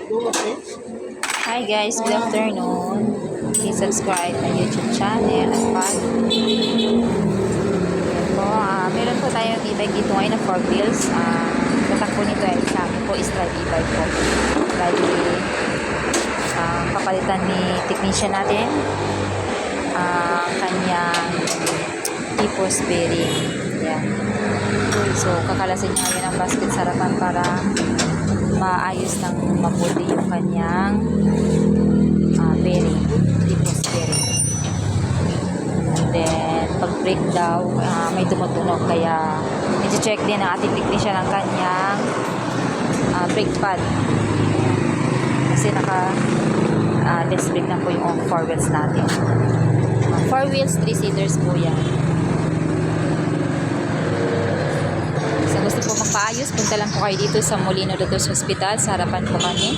Hi guys, good afternoon. Please subscribe my YouTube channel at follow. Po, meron po tayong e-bike dito ngayon na 4 wheels. Tatak po nito ay sa amin po is drive e-bike po. Bali, papalitan ni technician natin kanyang tipos bearing. Yan. So, kakalasin niya ngayon ang basket sa harapan para maayos ng mabuti yung kanyang bearing, tipos bearing. And then, pag break daw, may tumutunog, kaya i-check din ang ating technician ang kanyang brake pad. Kasi naka-disc brake na po yung 4 wheels natin. 4 wheels, 3 seaters po yan. Sa gusto po magpaayos, punta lang po kayo dito sa Molino Doctors Hospital. Sa harapan po kami.